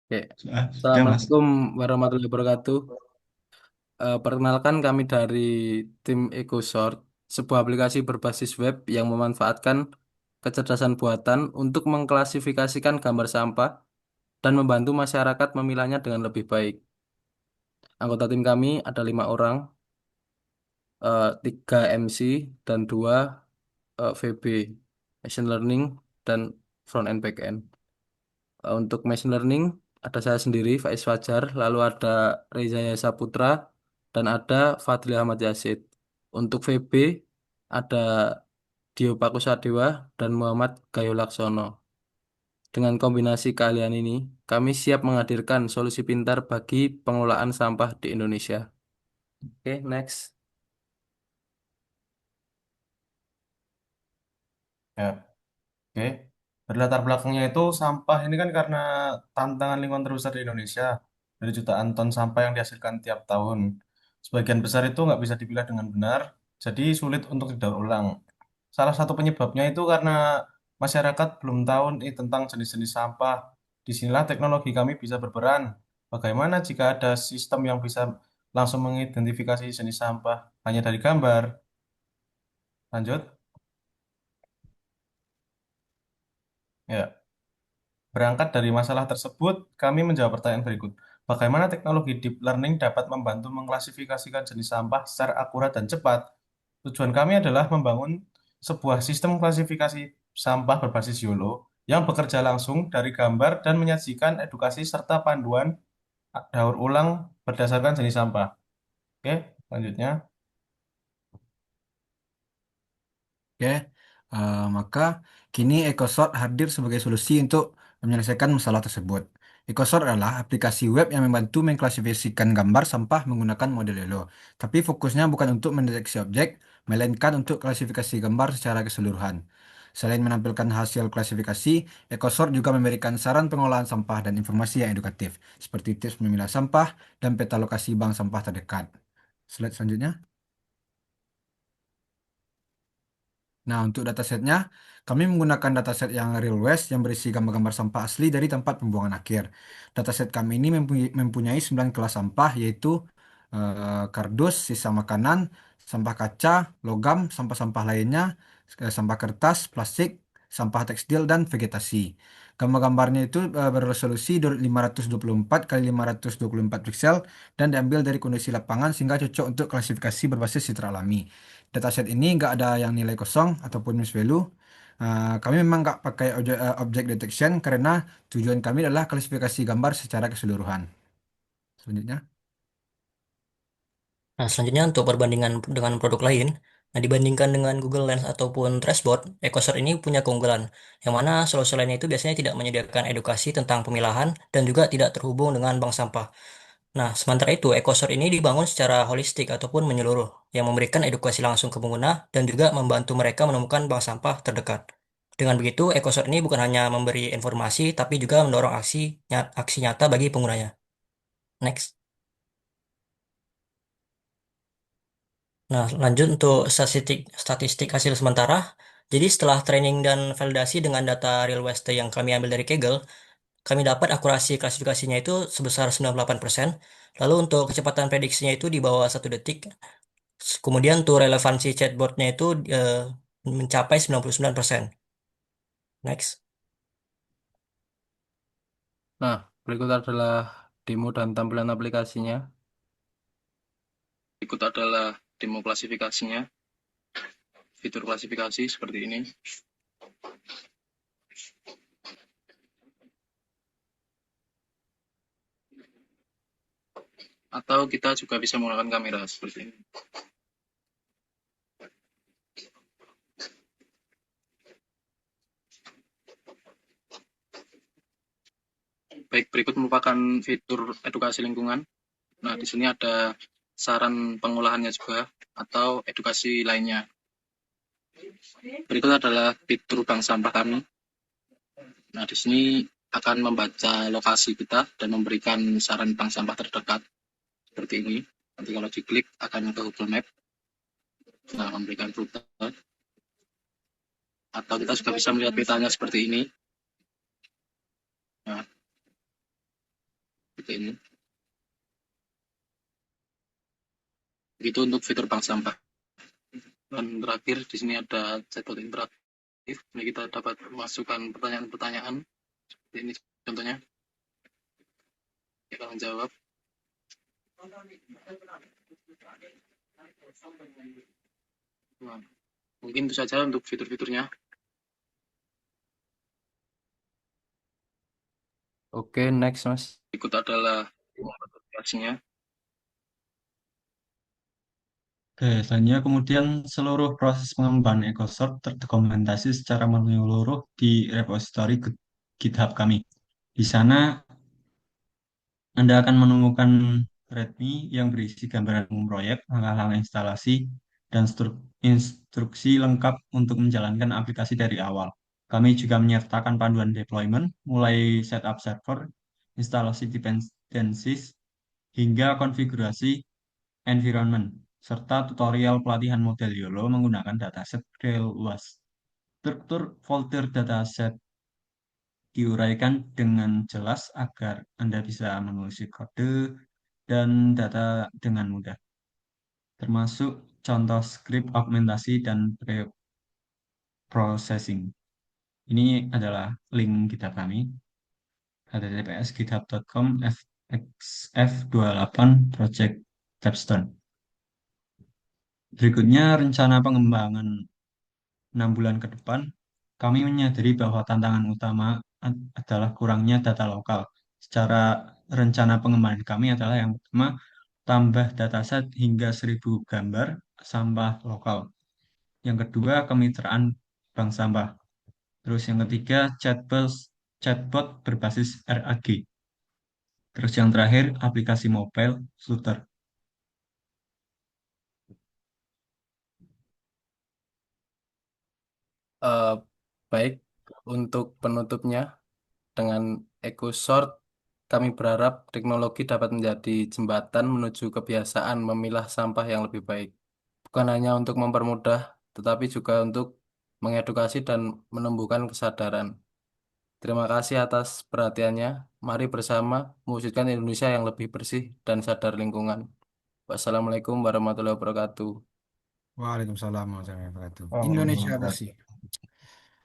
Oke. Ya, Mas. Assalamualaikum warahmatullahi wabarakatuh. Perkenalkan kami dari tim EcoSort, sebuah aplikasi berbasis web yang memanfaatkan kecerdasan buatan untuk mengklasifikasikan gambar sampah dan membantu masyarakat memilahnya dengan lebih baik. Anggota tim kami ada 5 orang, tiga MC dan dua VB, Machine Learning dan Front End Back End. Untuk machine learning ada saya sendiri, Faiz Fajar, lalu ada Reza Yasa Putra, dan ada Fadli Ahmad Yazid. Untuk VB ada Dio Pakusadewa dan Muhammad Gayo Laksono. Dengan kombinasi keahlian ini, kami siap menghadirkan solusi pintar bagi pengelolaan sampah di Indonesia. Oke, next. Ya, oke. Berlatar belakangnya itu sampah ini kan karena tantangan lingkungan terbesar di Indonesia. Dari jutaan ton sampah yang dihasilkan tiap tahun. Sebagian besar itu nggak bisa dipilah dengan benar, jadi sulit untuk didaur ulang. Salah satu penyebabnya itu karena masyarakat belum tahu nih tentang jenis-jenis sampah. Disinilah teknologi kami bisa berperan. Bagaimana jika ada sistem yang bisa langsung mengidentifikasi jenis sampah hanya dari gambar? Lanjut. Ya. Berangkat dari masalah tersebut, kami menjawab pertanyaan berikut. Bagaimana teknologi deep learning dapat membantu mengklasifikasikan jenis sampah secara akurat dan cepat? Tujuan kami adalah membangun sebuah sistem klasifikasi sampah berbasis YOLO yang bekerja langsung dari gambar dan menyajikan edukasi serta panduan daur ulang berdasarkan jenis sampah. Oke, selanjutnya. Oke, maka kini EcoSort hadir sebagai solusi untuk menyelesaikan masalah tersebut. EcoSort adalah aplikasi web yang membantu mengklasifikasikan gambar sampah menggunakan model YOLO. Tapi fokusnya bukan untuk mendeteksi objek, melainkan untuk klasifikasi gambar secara keseluruhan. Selain menampilkan hasil klasifikasi, EcoSort juga memberikan saran pengolahan sampah dan informasi yang edukatif, seperti tips memilah sampah dan peta lokasi bank sampah terdekat. Slide selanjutnya. Nah, untuk datasetnya, kami menggunakan dataset yang real waste yang berisi gambar-gambar sampah asli dari tempat pembuangan akhir. Dataset kami ini mempunyai 9 kelas sampah, yaitu kardus, sisa makanan, sampah kaca, logam, sampah-sampah lainnya, sampah kertas, plastik, sampah tekstil, dan vegetasi. Gambar-gambarnya itu berresolusi 524 kali 524 piksel dan diambil dari kondisi lapangan sehingga cocok untuk klasifikasi berbasis citra alami. Dataset ini nggak ada yang nilai kosong ataupun miss value. Kami memang nggak pakai object detection karena tujuan kami adalah klasifikasi gambar secara keseluruhan. Selanjutnya. Nah, selanjutnya untuk perbandingan dengan produk lain, nah dibandingkan dengan Google Lens ataupun Trashboard, EcoSort ini punya keunggulan, yang mana solusi lainnya itu biasanya tidak menyediakan edukasi tentang pemilahan dan juga tidak terhubung dengan bank sampah. Nah, sementara itu, EcoSort ini dibangun secara holistik ataupun menyeluruh, yang memberikan edukasi langsung ke pengguna dan juga membantu mereka menemukan bank sampah terdekat. Dengan begitu, EcoSort ini bukan hanya memberi informasi, tapi juga mendorong aksi nyata bagi penggunanya. Next. Nah, lanjut untuk statistik hasil sementara. Jadi setelah training dan validasi dengan data real waste yang kami ambil dari Kaggle, kami dapat akurasi klasifikasinya itu sebesar 98%. Lalu untuk kecepatan prediksinya itu di bawah 1 detik. Kemudian untuk relevansi chatbotnya itu mencapai 99%. Next. Nah, berikut adalah demo dan tampilan aplikasinya. Berikut adalah demo klasifikasinya, fitur klasifikasi seperti ini. Atau kita juga bisa menggunakan kamera seperti ini. Baik, berikut merupakan fitur edukasi lingkungan. Nah, di sini ada saran pengolahannya juga atau edukasi lainnya. Berikut adalah fitur bank sampah kami. Nah, di sini akan membaca lokasi kita dan memberikan saran bank sampah terdekat seperti ini. Nanti kalau diklik akan ke Google Map. Nah, memberikan rute. Atau kita juga bisa melihat petanya seperti ini. Nah, seperti ini. Begitu untuk fitur bank sampah. Dan terakhir di sini ada chatbot interaktif. Ini kita dapat masukkan pertanyaan-pertanyaan. Seperti ini contohnya. Kita menjawab. Nah, mungkin itu saja untuk fitur-fiturnya. Oke, next Mas. Berikut adalah aplikasinya. Oke, selanjutnya kemudian seluruh proses pengembangan EcoSort terdokumentasi secara menyeluruh di repositori GitHub kami. Di sana Anda akan menemukan README yang berisi gambaran umum proyek, langkah-langkah instalasi, dan instruksi lengkap untuk menjalankan aplikasi dari awal. Kami juga menyertakan panduan deployment, mulai setup server, instalasi dependencies, hingga konfigurasi environment, serta tutorial pelatihan model YOLO menggunakan dataset luas. Struktur folder dataset diuraikan dengan jelas agar Anda bisa menulis kode dan data dengan mudah, termasuk contoh script augmentasi dan pre-processing. Ini adalah link GitHub kami, https://github.com/f28 project capstone. Berikutnya rencana pengembangan 6 bulan ke depan, kami menyadari bahwa tantangan utama adalah kurangnya data lokal. Secara rencana pengembangan kami adalah yang pertama, tambah dataset hingga 1.000 gambar sampah lokal. Yang kedua, kemitraan bank sampah. Terus yang ketiga, chatbot berbasis RAG. Terus yang terakhir, aplikasi mobile Flutter. Eh, baik, untuk penutupnya, dengan EcoSort, kami berharap teknologi dapat menjadi jembatan menuju kebiasaan memilah sampah yang lebih baik. Bukan hanya untuk mempermudah, tetapi juga untuk mengedukasi dan menumbuhkan kesadaran. Terima kasih atas perhatiannya. Mari bersama mewujudkan Indonesia yang lebih bersih dan sadar lingkungan. Wassalamualaikum warahmatullahi wabarakatuh. Waalaikumsalam warahmatullahi wabarakatuh. Indonesia Waalaikumsalam. bersih.